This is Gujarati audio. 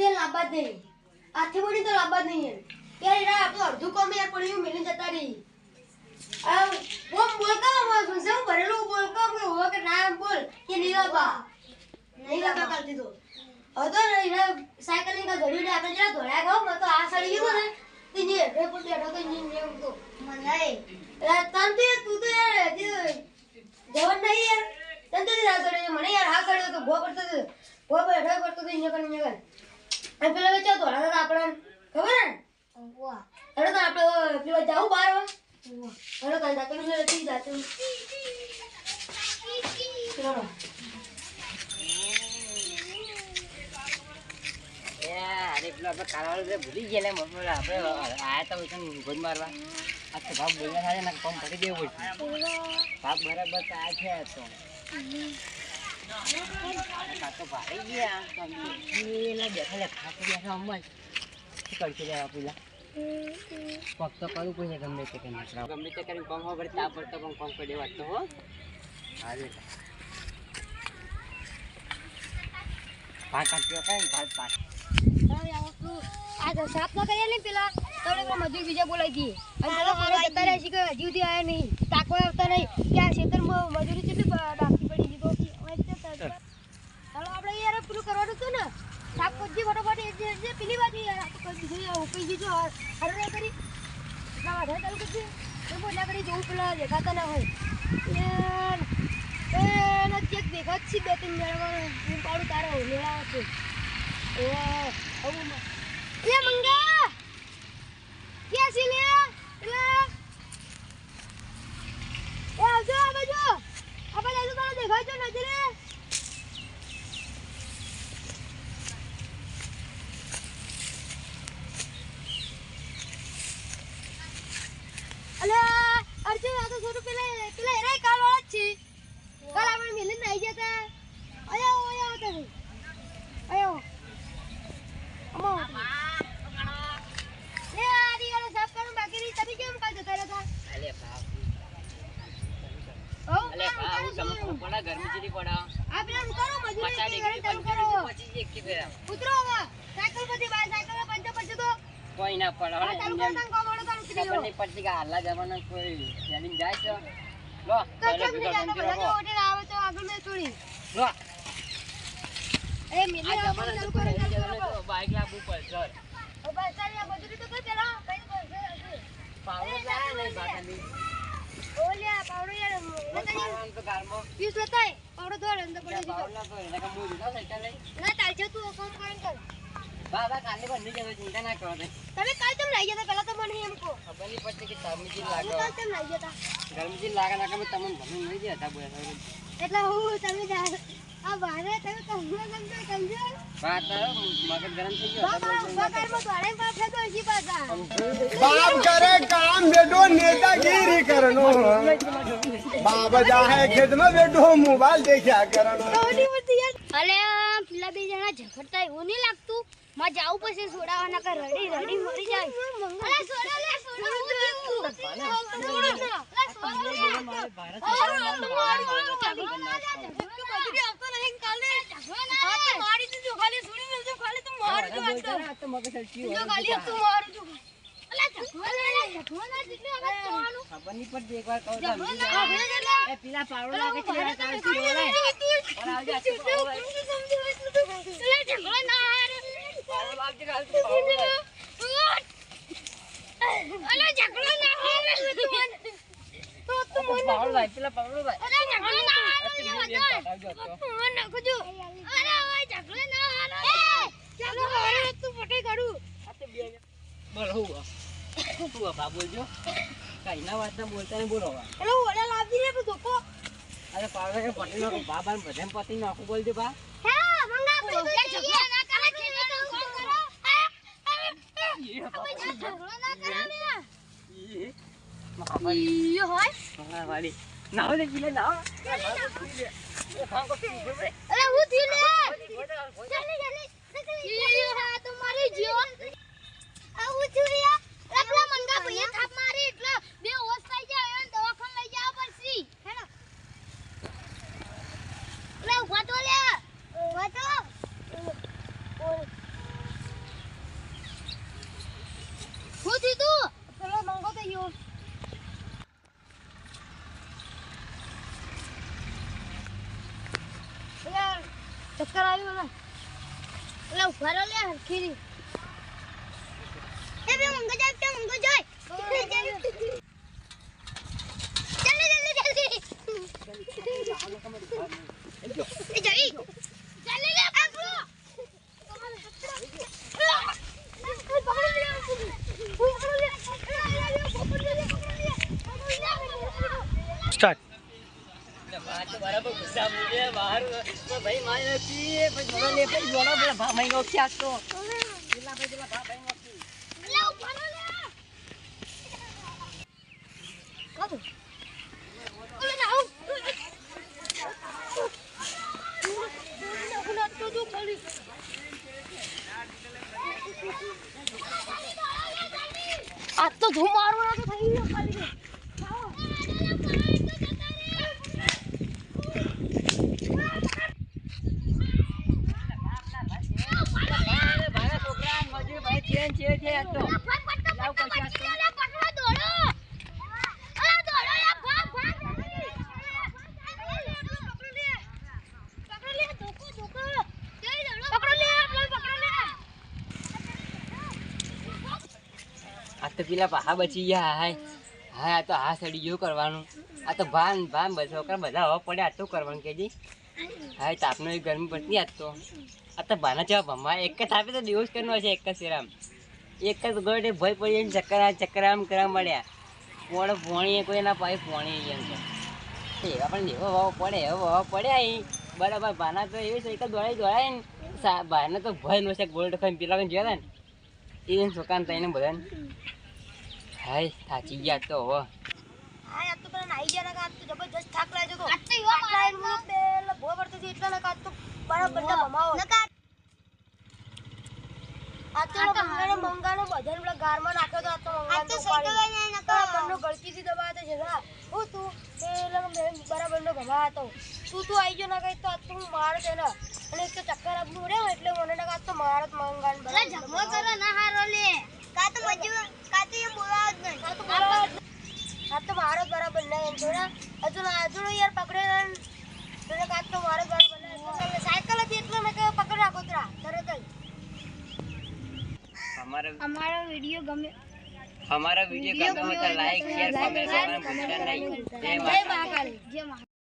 તે લાંબા જ નહીં આથી બોડી તો લાંબા જ નહીં યાર યાર આપણું અડધું કામ યાર પડ્યું મેલી જતા રહી બોલ કામ શું ભરેલું બોલ કામ કે હો કે ના બોલ કે નહીં લાંબા કરતી તો હતો ને એને સાયકલિંગ કા ઘડી ને આપણે જરા ધોળા ગાવ તો આ સડી ગયો ને તે ને રે પર બેઠો તો ને તો મને તંતે તું તો યાર જવન નહીં યાર તંતે આ સડી મને યાર આ સડી તો ભો પડતો બેઠો પડતો તો ઇને કર આ પેલા વેચો ધોળા તો આપણે ખબર ને વાહ અરે તો આપણે પેલા જાવ બહાર અરે તો જાતો ને ઠીક જાતો ચલો અરે પેલો આપણે કાળવાળો ભૂલી ગયા મમ્મી આપણે આયા તો ગોદ મારવા આ તો ભાવ બોલ્યા થાય ને કોમ કરી દેવું પડશે ભાવ બરાબર તો આ છે તો કાકો ભાઈ ગયા એલા બેઠા ખાતું બેઠા અમ્મા શું કરશે રે પેલા પગ તો કરવું પડશે ગમે તે કરી ગમે તે કરી કોમ ખબર તા પડતો પણ કોમ કરી દેવા તો હો હારે કાટ્યો કઈ ભાત પાક આ તો સાફ ન કરીએ ને પેલા તો મજૂર બીજા બોલાઈ ગઈ અને પેલા મારે જતા રહે છે કે હજી સુધી આયા નહીં તાકો આવતા નહીં કે આ ખેતરમાં મજૂરી કેટલી બાકી પડી ગઈ તો ચાલો આપણે યાર પેલું કરવાનું હતું ને સાફ કરજી ફટોફટ જે પેલી બાજુ યાર આ તો કરી દીધું ઉપી દીધું હરે કરી ના વધારે ચાલુ કરજે તો બોલા કરી જોવું પેલા દેખાતા ના હોય યાર એ ચેક દેખાત છે બે ત્રણ જણા હું પાડું તારો લેવા છે એ મંગા ક્યાં છે લે એટલે એ આવજો આ બાજુ તારો દેખાય છે નજરે અલે અર્જુન આ તો છોટું પેલા એરાય કાલ વાળા જ છે કાલ આપણે મિલીને આવી જતા આયો તમે આયો અમો લે આ દીવાલો સાફ કરું બાકી ની તમે કેમ કાલ જતા રહ્યા અલે બાપ હું સમજ પડા ગરમી જેવી પડા આ પેલા ઉતારો મજૂરી ચાલુ કરો પછી એક કે ફેરા ઉતરો હવે સાયકલ પરથી બાય સાયકલ પંચર પછી તો કોઈ ના પડે હવે ચાલુ કરતા કોમ વળો તો ઉતરી ખબર નહીં પડતી કે હાલના જમાના કોઈ ટ્રેનિંગ જાય છે લો કચમ ની જાતો બધા જો હોટેલ આવે તો આગળ મે છોડી લો એ મિલે ચાલુ કરો બાઈક લાવવું પડશે ઓ બસ ચાલ મજૂરી તો કઈ પેલા કઈ કરશે પાવડો લાય નહીં બાટાની ઓલ્યા પાવડો યાર પાવડો તો ગારમાં પીસ લતાય પાવડો ધોળ અંદર પડી દીધો પાવડો તો એને કે મૂળ ના સાઈકલ લઈ ના તાલજે તું કોમ કરીને કર બાબા કાલે બંધ જતો ચિંતા ના કરો તમે કાલ તમ લઈ જતા પેલા તો મને એમ કહો ખબર નહીં પડતી કે ગરમીજી લાગે કાલ તમ લઈ જતા ગરમીજી લાગે ના કે તમને ભમી નહીં ગયા હતા બોલે એટલે હું તમે આ બારે તમે સમજો વાત મગજ ગરમ થઈ ગયો बाप करे काम बेटो नेतागिरी करनो बाप जाहे खेत में बेटो मोबाइल देखा करनो અલે પેલા બે જણા ઝઘડતા એવું નહીં લાગતું માં જાવ પછી છોડાવાના કે રડી મરી જાય અલે છોડો લે ખબર નહીં પડતી એક વાર કહું પેલા પાવડો લાગે છે બોલજો કઈ ના વાત બોલતા નહીં બોલો અરે પાવડો કે પટી નાખું બાબા બધા પતિ નાખું બોલજો બા નાવ લે ગીલે નાવ તમારી જીઓ આવું જોઈએ એટલા મંગા ભૈયા થાપ મારી એટલે બે હોશ થઈ જાય અને દવાખાને લઈ જાવ પડશે હેલો લે ઉભા તો લે ઉભા તો ચક્કર આવ્યું ને એટલે ઉભા રહો લે હરખી એ બે મંગો જાય કે મંગો જાય જલ્દી એ જઈ જલ્દી લે આપણો સ્ટાર્ટ બરાબર ગુસ્સા બોલે બહાર ભાઈ મારી નથી ભાઈ જોડો લે ભાઈ જોડો પેલા ભાઈ નો ખ્યાલ તો પેલા ભાઈ નો લે ઉભા રહો લે કાતો ઓલે ના ઓલે તો જો ખાલી આ તો ધુમારો ના તો થઈ ગયો ખાલી આ તો પેલા પાહા બચી ગયા હાય હા આ તો હા સડી ગયું કરવાનું આ તો ભાન છોકરા બધા હવા પડે આ તો કરવાનું કેજી હા તાપનો એ ગરમી પડતી આ તો ભાના ચા ભમા એક જ થાપે તો દિવસ કરવાનો છે એક જ શેરામ એક જ ગોળે ભય પડી ચક્કર આમ કરવા મળ્યા પોણે પોણીએ કોઈ ના પાય પોણી એમ તો એવા પણ એવો ભાવ પડે અહીં બરાબર ભાના તો એવી સાયકલ દોડાય ને ભાના તો ભય નો છે ગોલ્ડ ખાઈ પેલા જોયા ને એ છોકરાને થઈને બધાને હાય થાચી ગયા તો હવે આ તો પેલા નાઈ ગયા ના તો જબરજસ્ત થાક લાગ્યો તો આ તો ઈવા મારા મને પેલા ભો પડતી એટલા ના કાત તો બરાબર ના ભમાવો આ તો મંગાનો બધાને પેલા ગારમાં નાખ્યો તો આ તો સાયકલ લઈને નકા બંનો ગળકીથી દબાયો તો જરા હું તું પેલા બરાબર નો ભમા હતો તું આવી ગયો ના કઈ તો આ તો હું માર છે ને અને એક તો ચક્કર આપનું રે એટલે મને ના કાત તો માર જ મંગાન બરાબર જમો કરો ના હારો લે કા તો મજુ કા તો એ બોલાવ જ નહીં કા તો બોલાવ આ તો મારો બરાબર નહીં જોડા હજુ યાર પકડે તો કાત તો મારો બરાબર નહીં સાયકલ હતી એટલે મેં કે પકડ રાખો તરા તરત જ हमारा वीडियो गमे तो लाइक शेयर कमेंट करना भूलना नहीं। जय माता।